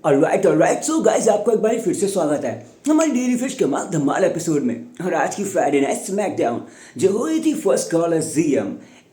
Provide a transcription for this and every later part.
Alright so guys, आपको एक बार फिर से स्वागत है हमारी डेली फिश कमाल धमाल एपिसोड में। और आज की फ्राइडे नाइट स्मैकडाउन जो हुई थी फर्स्ट कॉलोसियम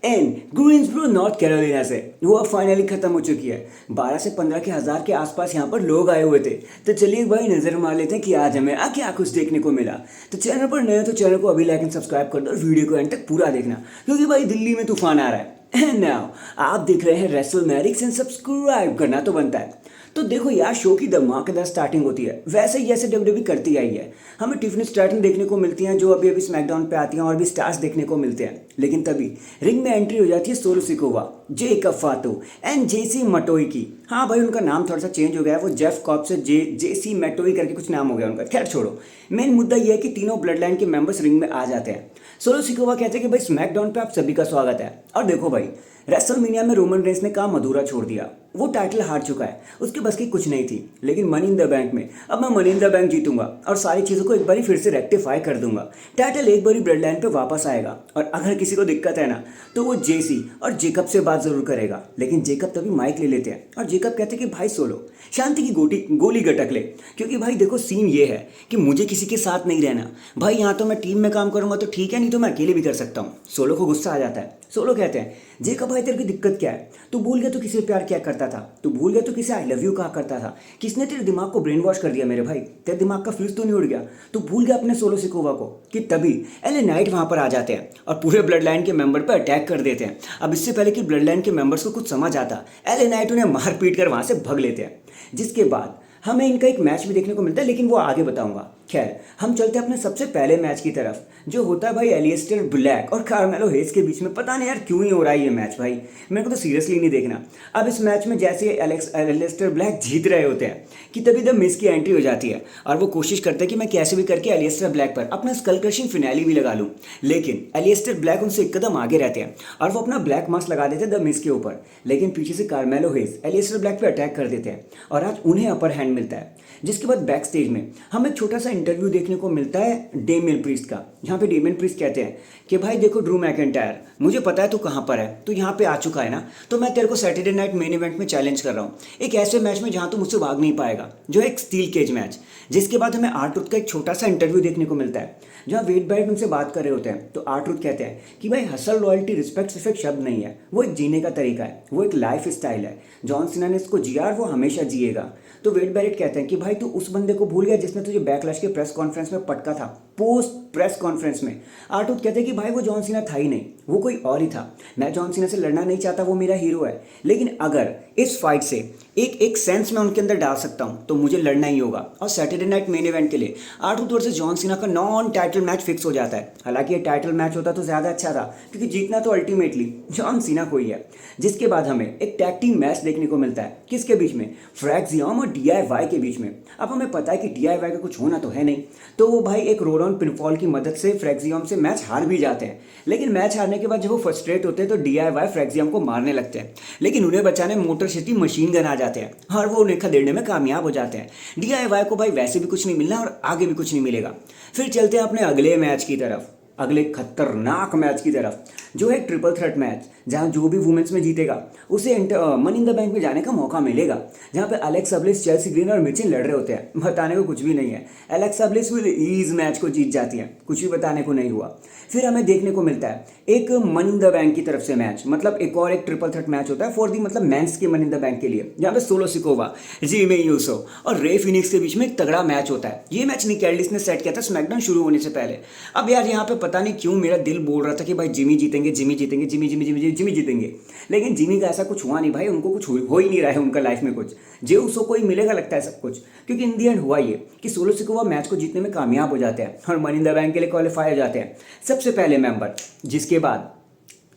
इन ग्रीन्सबरो नॉर्थ कैरोलिना से, वो अब फाइनली खत्म हो चुकी है। 12 से 15 के हज़ार के आसपास यहाँ पर लोग आए हुए थे। तो चलिए भाई नज़र मार लेते हैं कि आज हमें क्या कुछ देखने को मिला। तो चैनल पर नए हो तो चैनल को अभी लाइक एंड सब्सक्राइब कर दो और वीडियो को एंड तक पूरा देखना, क्योंकि भाई दिल्ली में तूफान आ रहा है। एंड नाउ आप देख रहे हैं रेसलमैनिक्स एंड सब्सक्राइब करना तो बनता है। तो देखो यार, शो की धमाकेदार स्टार्टिंग होती है वैसे ही जैसे डब्ल्यूडब्ल्यूई करती आई है। हमें टिफनी स्ट्रैटन देखने को मिलती हैं जो अभी अभी स्मैकडाउन पे आती हैं, और भी स्टार्स देखने को मिलते हैं। लेकिन तभी रिंग में एंट्री हो जाती है सोलो सिकोवा, जेकब फातो एंड जेसी मटोई की। हाँ भाई, उनका नाम थोड़ा सा चेंज हो गया है, वो जेफ कॉब से जेसी मैटोई करके कुछ नाम हो गया उनका। खैर छोड़ो, मेन मुद्दा यह है कि तीनों ब्लड लाइन के मेंबर्स रिंग में आ जाते हैं। सोलो सिकोवा कहते हैं कि भाई स्मैकडाउन पे आप सभी का स्वागत है। और देखो भाई, रेसलमेनिया में रोमन रेंस ने काम अधूरा छोड़ दिया, वो टाइटल हार चुका है, उसके बस की कुछ नहीं थी। लेकिन मनी इन द बैंक में अब मैं मनी इन द बैंक जीतूंगा और सारी चीज़ों को एक बारी फिर से रेक्टिफाई कर दूंगा। टाइटल एक बारी ब्लड लाइन पे वापस आएगा, और अगर किसी को दिक्कत है ना तो वो जेसी और जेकब से बात जरूर करेगा। लेकिन जेकब तभी माइक ले लेते हैं और जेकब कहते हैं कि भाई सोलो शांति की गोली गटक ले, क्योंकि भाई देखो सीन ये है कि मुझे किसी के साथ नहीं रहना भाई। यहाँ तो मैं टीम में काम करूंगा तो ठीक है, नहीं तो मैं अकेले भी कर सकता हूँ। सोलो को गुस्सा आ जाता है। सोलो कहते हैं जेकब भाई तेरे की दिक्कत क्या है? तू भूल गया तू किसी से प्यार क्या करता था? तू भूल गया तू किसे आई लव यू कहा करता था? किसने तेरे दिमाग को ब्रेन वॉश कर दिया मेरे भाई? तेरे दिमाग का फ्यूज तो नहीं उड़ गया? तू भूल गया अपने सोलो सिकोवा को? कि तभी एले नाइट वहां पर आ जाते हैं और पूरे ब्लड लाइन के मेंबर पर अटैक कर देते हैं। अब इससे पहले कि ब्लड लाइन के मेंबर्स को कुछ समझ आता, एले नाइट उन्हें मार पीट कर वहां से भग लेते हैं। जिसके बाद हमें इनका एक मैच भी देखने को मिलता है, लेकिन वो आगे बताऊंगा। खैर, हम चलते हैं अपने सबसे पहले मैच की तरफ, जो होता है भाई एलिस्टर ब्लैक और कार्मेलो हेज के बीच में। पता नहीं यार क्यों ही हो रहा है ये मैच भाई, मेरे को तो सीरियसली नहीं देखना। अब इस मैच में जैसे एलिस्टर ब्लैक जीत रहे होते हैं कि तभी द मिस की एंट्री हो जाती है, और वो कोशिश करते हैं कि मैं कैसे भी करके एलिस्टर ब्लैक पर अपना स्कल क्रशिंग फिनाली भी लगा लूँ। लेकिन एलिस्टर ब्लैक उनसे एक कदम आगे रहते हैं और वो अपना ब्लैक मास्क लगा देते हैं द मिस के ऊपर। लेकिन पीछे से कार्मेलो हेज एलिस्टर ब्लैक पे अटैक कर देते हैं और आज उन्हें अपर हैंड मिलता है। जिसके बाद बैक स्टेज में हमें एक छोटा सा इंटरव्यू देखने को मिलता है डेमियन प्रीस्ट का, जहाँ पे डेमियन प्रीस्ट कहते हैं कि भाई देखो ड्रू मैकिंटायर, मुझे पता है तू कहाँ पर है, तू यहाँ पे आ चुका है ना, तो मैं तेरे को सैटरडे नाइट मेन इवेंट में चैलेंज कर रहा हूँ, एक ऐसे मैच में जहाँ तू मुझसे भाग नहीं पाएगा, जो है एक स्टील केज मैच। जिसके बाद हमें आर-ट्रूथ का एक छोटा सा इंटरव्यू देखने को मिलता है, जहाँ वेड बाइट उनसे बात कर रहे होते हैं। तो आर-ट्रूथ कहते हैं कि भाई हसल लॉयल्टी रिस्पेक्ट सिर्फ एक शब्द नहीं है, वो एक जीने का तरीका है, वो एक लाइफ स्टाइल है। जॉन सीना ने इसको जिया और वो हमेशा जिएगा। तो वेड बैरेट कहते हैं कि भाई तू उस बंदे को भूल गया जिसने तुझे बैकलैश के प्रेस कॉन्फ्रेंस में पटका था, पोस्ट प्रेस कॉन्फ्रेंस में। आर-ट्रूथ कहते हैं कि भाई वो जॉन सीना था ही नहीं, वो कोई और ही था। मैं जॉन सीना से लड़ना नहीं चाहता, वो मेरा हीरो है, लेकिन अगर इस फाइट से एक सेंस में उनके अंदर डाल सकता हूं तो मुझे लड़ना ही होगा। और सैटरडे नाइट मेन इवेंट के लिए आर-ट्रूथ वर्सेस जॉन सीना का नॉन टाइटल मैच फिक्स हो जाता है। हालांकि ये टाइटल मैच होता तो ज़्यादा अच्छा था, क्योंकि जीतना तो अल्टीमेटली जॉन सीना को ही है। जिसके बाद हमें एक टैग टीम मैच देखने को मिलता है, किसके बीच में? फ्रैक्सियम और DIY के बीच में। अब हमें पता है कि DIY का कुछ होना तो है नहीं, तो वो भाई एक रोल ऑन पिनफॉल की मदद से फ्रैक्सियम से मैच हार भी जाते हैं। लेकिन मैच हारने के बाद जब वो फ्रस्ट्रेट होते हैं तो DIY फ्रैक्सियम को मारने लगते हैं, लेकिन उन्हें बचाने मोटर सिटी मशीन गन आ जाते हैं और वो उन्हें खदेड़ने में कामयाब हो जाते हैं। DIY को भाई वैसे भी कुछ नहीं मिलना और आगे भी कुछ नहीं मिलेगा। फिर चलते हैं अपने अगले मैच की तरफ, अगले खतरनाक मैच की तरफ, जो है ट्रिपल थ्रेट मैच, जहां जो भी वुमेन्स में जीतेगा उसे मनी इन द बैंक में जाने का मौका मिलेगा। जहां पे एलेक्सा ब्लिस, चेल्सी ग्रीन और मिचिन लड़ रहे होते हैं। बताने को कुछ भी नहीं है, एलेक्सा ब्लिस विल ईज मैच को जीत जाती है, कुछ भी बताने को नहीं हुआ। फिर हमें देखने को मिलता है एक मनी इन द बैंक की तरफ से मैच, मतलब एक और एक ट्रिपल थ्रेट मैच होता है फॉर दी मतलब मेंस के मनी इन द बैंक के लिए, जहाँ पे सोलो सिकोवा, जिमी यूसो और रे फिनिक्स के बीच में एक तगड़ा मैच होता है। ये मैच निक एल्डिस ने सेट किया था स्मैकडाउन शुरू होने से पहले। अब यार यहाँ पे पता नहीं क्यों मेरा दिल बोल रहा था कि भाई जिमी जीतेंगे, जिमी जीतेंगे, जिमी जिमी जिमी जिमी जीतेंगे, लेकिन जिमी का ऐसा कुछ हुआ नहीं भाई। उनको कुछ हो ही नहीं रहा है उनका लाइफ में कुछ, जे उसको कोई मिलेगा लगता है सब कुछ, क्योंकि इन दी एंड हुआ ये कि सोलो सिकोवा मैच को जीतने में कामयाब हो जाते हैं और मनी इन द बैंक के लिए क्वालिफाई हो जाते हैं सबसे पहले मेंबर। जिसके बाद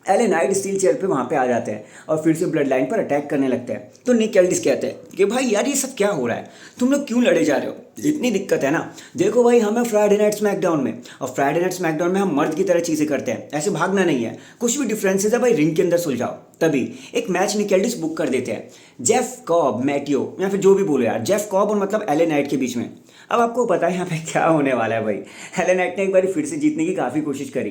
एले नाइट स्टील चेयर पे वहाँ पे आ जाते हैं और फिर से ब्लड लाइन पर अटैक करने लगते हैं। तो निक एल्डिस कहते हैं कि भाई यार ये सब क्या हो रहा है, तुम लोग क्यों लड़े जा रहे हो, इतनी दिक्कत है ना। देखो भाई, हमें फ्राइडे नाइट स्मैकडाउन में, और फ्राइडे नाइट स्मैकडाउन में हम मर्द की तरह चीज़ें करते हैं, ऐसे भागना नहीं है। कुछ भी डिफरेंसेस है भाई रिंग के अंदर सुलझाओ। तभी एक मैच निक एल्डिस बुक कर देते हैं जेफ कॉब, मैटियो या फिर जो भी बोलो यार, जेफ कॉब और मतलब एले नाइट के बीच में। अब आपको पता है यहाँ पे क्या होने वाला है भाई। एले नाइट ने एक बार फिर से जीतने की काफ़ी कोशिश करी,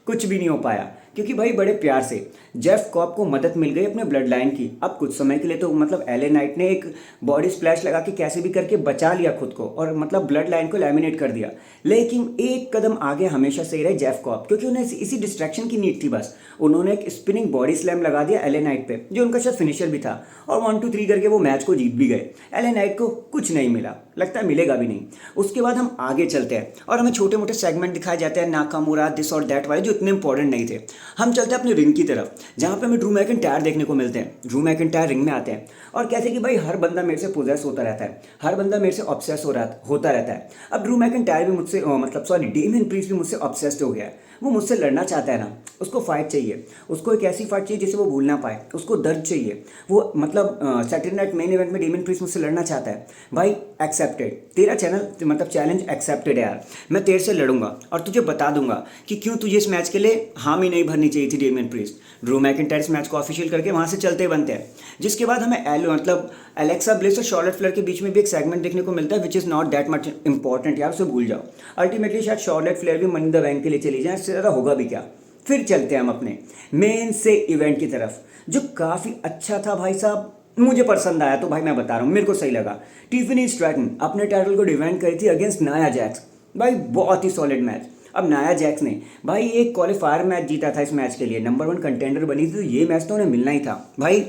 कुछ भी नहीं हो पाया। क्योंकि भाई बड़े प्यार से जेफ कॉब को मदद मिल गई अपने ब्लड लाइन की। अब कुछ समय के लिए तो मतलब एले नाइट ने एक बॉडी स्प्लैश लगा के कैसे भी करके बचा लिया खुद को और मतलब ब्लड लाइन को लैमिनेट कर दिया। लेकिन एक कदम आगे हमेशा से ही रहे जेफ कॉब, क्योंकि उन्हें इसी डिस्ट्रैक्शन की नीड थी बस। उन्होंने एक स्पिनिंग बॉडी स्लैम लगा दिया एले नाइट पे, जो उनका शायद फिनिशर भी था, और 1-2-3 करके वो मैच को जीत भी गए। एले नाइट को कुछ नहीं मिला, लगता है मिलेगा भी नहीं। उसके बाद हम आगे चलते हैं और हमें छोटे मोटे सेगमेंट दिखाए जाते हैं, नाकामुरा दिस और दैट वाले, जो इतने इंपॉर्टेंट नहीं थे। हम चलते हैं अपने रिंग की तरफ, जहाँ पे हमें ड्रू मैकिंटायर देखने को मिलते हैं। ड्रू मैकिंटायर रिंग में आते हैं और कहते हैं कि भाई हर बंदा मेरे से पोजेस होता रहता है, हर बंदा मेरे से ऑब्सेस होता रहता है। अब ड्रू मैकिंटायर भी मुझसे मतलब सॉरी डेमियन प्रीस्ट भी मुझसे ऑब्सेस्ड हो गया है। वो मुझसे लड़ना चाहता है ना, उसको फाइट चाहिए, उसको एक ऐसी फाइट चाहिए जिसे वो भूल ना पाए, उसको दर्द चाहिए। वो मतलब सैटरडे नाइट मेन इवेंट में डेमियन प्रीस्ट मुझसे लड़ना चाहता है। भाई एक्सेप्टेड, तेरा चैनल मतलब चैलेंज एक्सेप्टेड है यार। मैं तेरे से लड़ूंगा और तुझे बता दूंगा कि क्यों तुझे इस मैच के लिए हामी नहीं भरनी चाहिए थी डेमियन प्रीस्ट। ड्रू मैकिंटायर इस मैच को ऑफिशियल करके वहाँ से चलते बनते हैं, जिसके बाद हमें मतलब एलेक्सा ब्लिस और शॉर्लेट फ्लेयर के बीच में भी एक सेगमेंट देखने को मिलता है, which is not that much important यार, उसे भूल जाओ। अल्टीमेटली शायद शॉर्लेट फ्लेयर भी मनी इन द बैंक के लिए चली जाए, इससे ज़्यादा होगा भी क्या। फिर चलते हैं हम अपने मेन से इवेंट की तरफ, जो काफ़ी अच्छा था भाई साहब, मुझे पसंद आया। तो भाई मैं बता रहा हूँ, मेरे को सही लगा। टिफनी स्ट्रैटन अपने टाइटल को डिफेंड करी थी अगेंस्ट नाया जैक्स। भाई बहुत ही सॉलिड मैच। अब नाया जैक्स ने भाई एक क्वालिफायर मैच जीता था इस मैच के लिए, नंबर 1 कंटेंडर बनी थी, तो ये मैच तो उन्हें मिलना ही था भाई।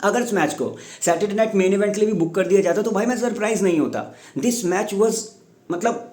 अगर इस मैच को सैटरडे नाइट मेन इवेंट के लिए भी बुक कर दिया जाता तो भाई मैं सरप्राइज नहीं होता। दिस मैच वाज मतलब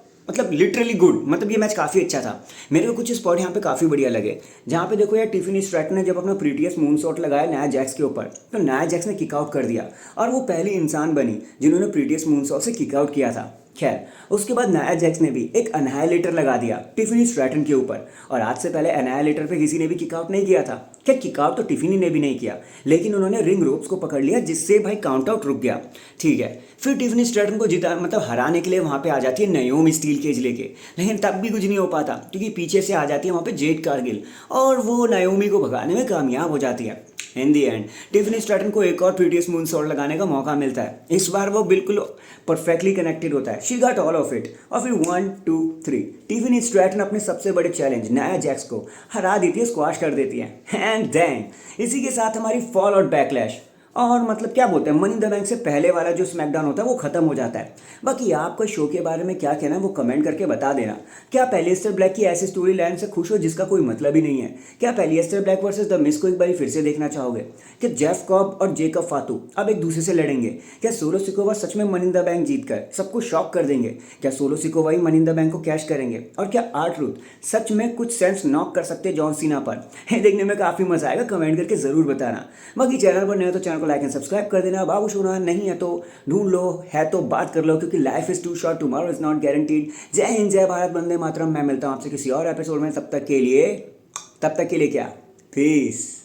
लिटरली गुड, मतलब ये मैच काफ़ी अच्छा था। मेरे को कुछ स्पॉट यहाँ पे काफ़ी बढ़िया लगे, जहाँ पे देखो यार टिफनी स्ट्रैटन ने जब अपना प्रीटियस मून शॉट लगाया नाया जैक्स के ऊपर, तो नाया जैक्स ने किक आउट कर दिया और वो पहली इंसान बनी जिन्होंने प्रीटियस मून शॉट से किक आउट किया था। खैर उसके बाद नाया जैक्स ने भी एक अनहाइलेटर लगा दिया टिफनी स्ट्रैटन के ऊपर, और आज से पहले अनहाइलेटर पे किसी ने भी किक आउट नहीं किया था। खैर किक आउट तो टिफनी ने भी नहीं किया, लेकिन उन्होंने रिंग रोप्स को पकड़ लिया, जिससे भाई काउंट आउट रुक गया। ठीक है, फिर टिफनी स्ट्रैटन को जिता मतलब हराने के लिए वहाँ पे आ जाती है नाओमी स्टील केज लेके, लेकिन तब भी कुछ नहीं हो पाता क्योंकि पीछे से आ जाती है वहाँ पे जेड कारगिल और वो नाओमी को भगाने में कामयाब हो जाती है। इन दी एंड टिफनी स्ट्रैटन को एक और प्रीटियस मून शॉट लगाने का मौका मिलता है। इस बार वो बिल्कुल परफेक्टली कनेक्टेड होता है, she got all of it, और फिर 1-2-3 टिफनी स्ट्रैटन अपने सबसे बड़े चैलेंज नाया जैक्स को हरा देती है, स्क्वाश कर देती है। एंड देन इसी के साथ हमारी फॉल और बैकलैश और मतलब क्या बोलते हैं मनी इन द बैंक से पहले वाला जो स्मैकडाउन होता है वो खत्म हो जाता है। बाकी आपका शो के बारे में क्या कहना है वो कमेंट करके बता देना। क्या एलिस्टर ब्लैक की ऐसी स्टोरी लाइन से खुश हो जिसका कोई मतलब ही नहीं है? क्या Aleister Black versus the Miz को एक बार फिर से देखना चाहोगे? क्या जेफ कॉब और जेकब फातू अब एक दूसरे से लड़ेंगे? क्या सोलो सिकोवा सच में मनी इन द बैंक जीत कर सबको शॉक कर देंगे? क्या solo Sikoa he money in the bank को कैश करेंगे? और क्या R-Truth सच में कुछ सेंस नॉक कर सकते जॉन सीना पर? देखने में काफ़ी मजा आएगा, कमेंट करके ज़रूर बताना। बाकी चैनल पर नए हो तो चैनल को लाइक एंड सब्सक्राइब कर देना। बाबू सोना नहीं है तो ढूंढ लो, है तो बात कर लो, क्योंकि life is too short, tomorrow is not guaranteed. जय हिंद, जय भारत, वंदे मातरम। मैं मिलता हूं आपसे किसी और एपिसोड में, तब तक के लिए क्या, पीस।